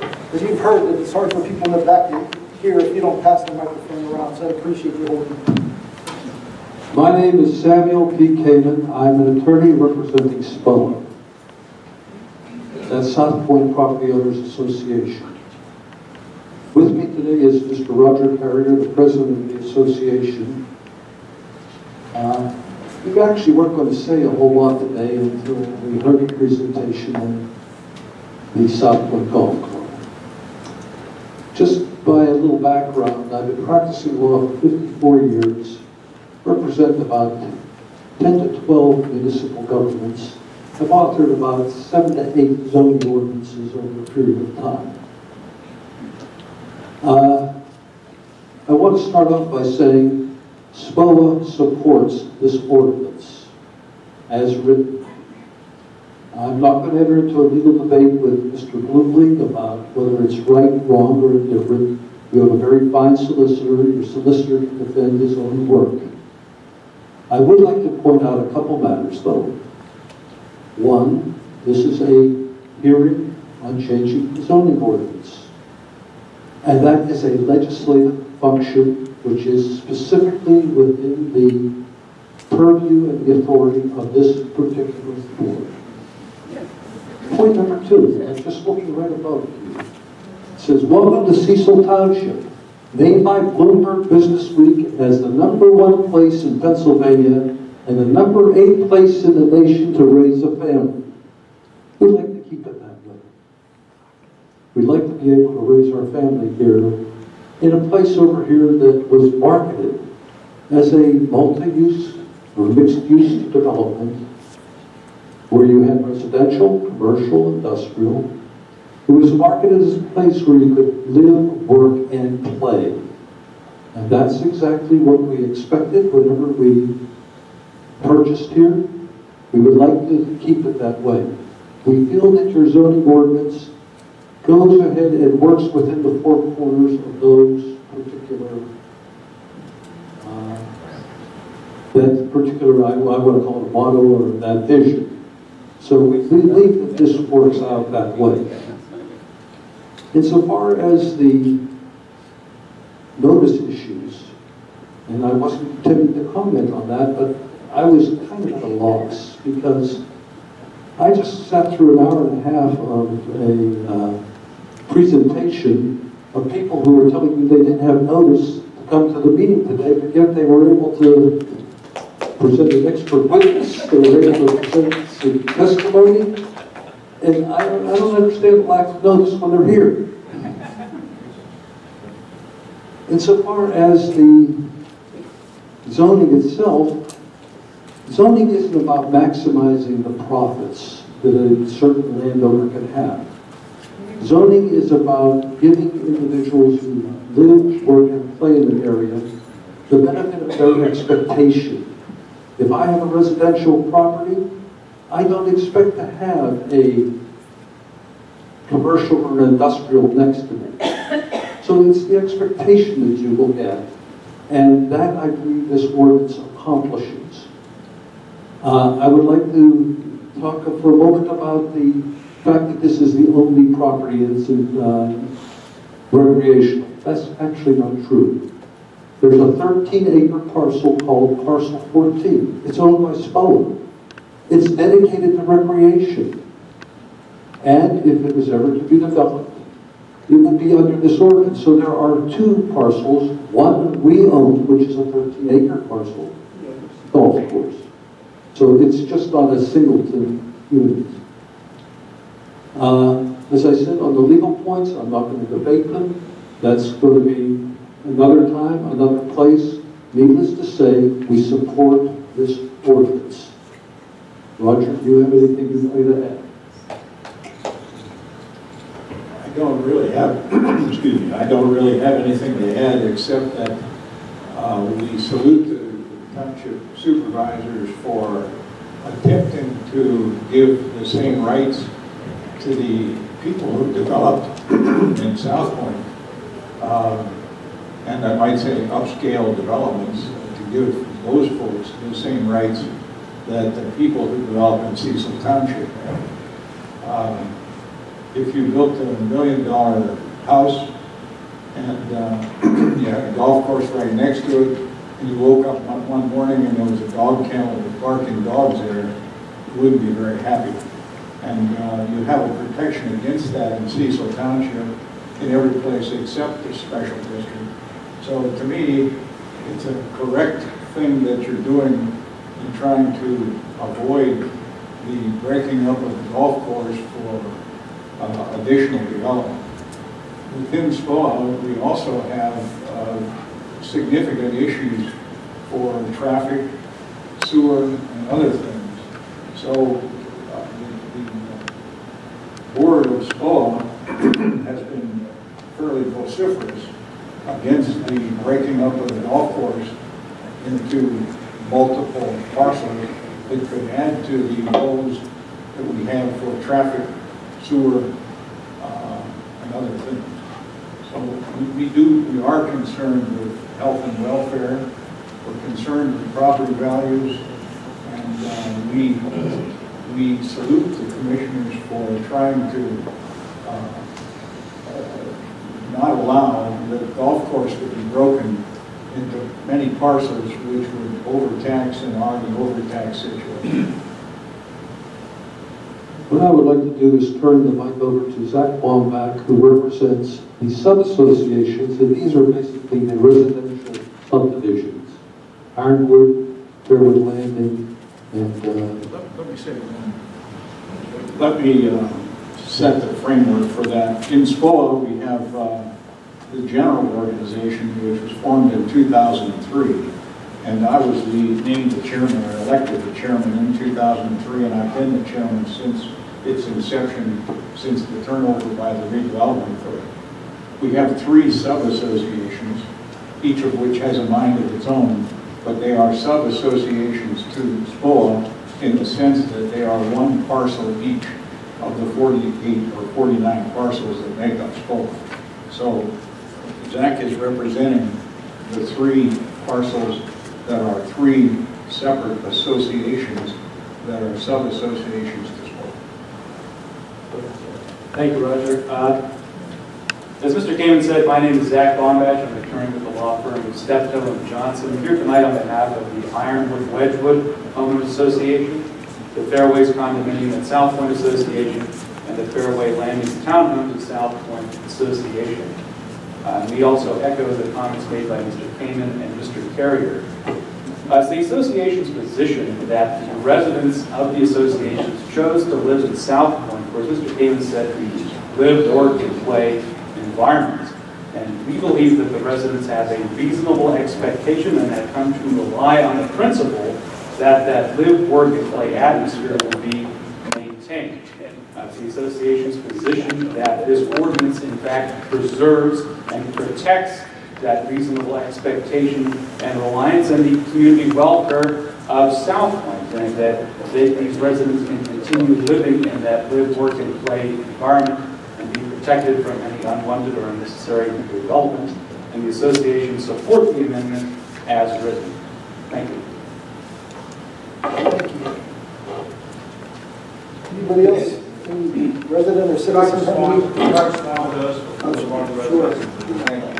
As you've heard, it's hard for people in the back to hear if you don't pass the microphone around, so I appreciate you holding it. My name is Samuel P. Kamen. I'm an attorney representing SPOA. That's Southpointe Property Owners Association. With me today is Mr. Roger Carrier, the president of the association. We actually weren't going to say a whole lot today until we heard the presentation on the Southpointe Golf Club. Just by a little background, I've been practicing law for 54 years, represent about 10 to 12 municipal governments. I've authored about 7 to 8 zoning ordinances over a period of time. I want to start off by saying SPOA supports this ordinance as written. I'm not going to enter into a legal debate with Mr. Bloomling about whether it's right, wrong, or indifferent. You have a very fine solicitor. Your solicitor can defend his own work. I would like to point out a couple matters, though. One, this is a hearing on changing the zoning ordinance. And that is a legislative function which is specifically within the purview and the authority of this particular board. Point number 2, I'm just looking right above you. It says, welcome to Cecil Township, named by Bloomberg Business Week as the #1 place in Pennsylvania and the #8 place in the nation to raise a family. We'd like to keep it that way. We'd like to be able to raise our family here in a place over here that was marketed as a multi-use or mixed-use development where you had residential, commercial, industrial. It was marketed as a place where you could live, work, and play. And that's exactly what we expected whenever we purchased here. We would like to keep it that way. We feel that your zoning ordinance goes ahead and works within the 4 corners of those particular, I want to call it a motto or that vision. So we believe that this works out that way. Insofar as the notice issues, and I wasn't intending to comment on that, but I was kind of at a loss because I just sat through an hour and a half of a presentation of people who were telling me they didn't have notice to come to the meeting today, but yet they were able to present an expert witness, they were able to present some testimony, and I don't understand the lack of notice when they're here. Insofar as the zoning itself, zoning isn't about maximizing the profits that a certain landowner can have. Zoning is about giving individuals who live, work, and play in an area the benefit of their expectation. If I have a residential property, I don't expect to have a commercial or industrial next to me. So it's the expectation that you look at, and that I believe this ordinance accomplishes. I would like to talk for a moment about the fact that this is the only property that's in recreational. That's actually not true. There's a 13-acre parcel called Parcel 14. It's owned by SPOA. It's dedicated to recreation. And if it was ever to be developed, it would be under this ordinance. So there are 2 parcels. One we own, which is a 13-acre parcel, golf course. So it's just not a singleton unit. As I said, on the legal points, I'm not going to debate them. That's going to be another time, another place. Needless to say, we support this ordinance. Roger, do you have anything you'd like to add? I don't really have, excuse me, I don't really have anything to add except that we salute the Township Supervisors for attempting to give the same rights to the people who developed in Southpointe, and I might say upscale developments, to give those folks the same rights that the people who develop in Cecil Township have. if you built a $1 million house and you had a golf course right next to it, and you woke up one morning and there was a dog kennel with barking dogs there, you wouldn't be very happy. And you have a protection against that in Cecil Township in every place except the special district. So to me, it's a correct thing that you're doing in trying to avoid the breaking up of the golf course for additional development. Within SPOA, we also have significant issues for traffic, sewer, and other things. So the board of SPOA has been fairly vociferous against the breaking up of the golf course into multiple parcels that could add to the goals that we have for traffic, sewer, and other things. So we are concerned with health and welfare. We're concerned with property values, and we salute the commissioners for trying to not allow the golf course to be broken into many parcels which would overtax and are the overtax situation. What I would like to do is turn the mic over to Zach Wambach, who represents the sub-associations, and these are basically the residential subdivisions. Ironwood, Fairwood Landing, and... Let me say one. Let me set the framework for that. In SPOA, we have the general organization, which was formed in 2003. And I was named the chairman, or elected the chairman in 2003, and I've been the chairman since its inception, since the turnover by the redevelopment authority. We have 3 sub-associations, each of which has a mind of its own, but they are sub-associations to SPOA in the sense that they are one parcel each of the 48 or 49 parcels that make up SPOA. So Zach is representing the 3 parcels that are 3 separate associations that are sub-associations to SPOA. Thank you, Roger. As Mr. Kamen said, my name is Zach Wambach. I'm an attorney with the law firm of Steptoe and Johnson. I'm here tonight on behalf of the Ironwood Wedgwood Homeowners Association, the Fairways Condominium and Southpointe Association, and the Fairway Landings Townhomes and Southpointe Association. We also echo the comments made by Mr. Kamen and Mr. Carrier. It's the association's position that the residents of the associations chose to live in Southpointe, where, as Mr. Kamen said, we live, work, and play environment. And we believe that the residents have a reasonable expectation and have come to rely on the principle that that live, work, and play atmosphere will be maintained. It's the association's position that this ordinance, in fact, preserves and protects that reasonable expectation and reliance on the community welfare of Southpointe, and that these residents can continue living in that live, work, and play environment and be protected from any unwanted or unnecessary development. And the association supports the amendment as written. Thank you. Thank you. Anybody else? Any resident or citizen? Dr. Swan does. Sure.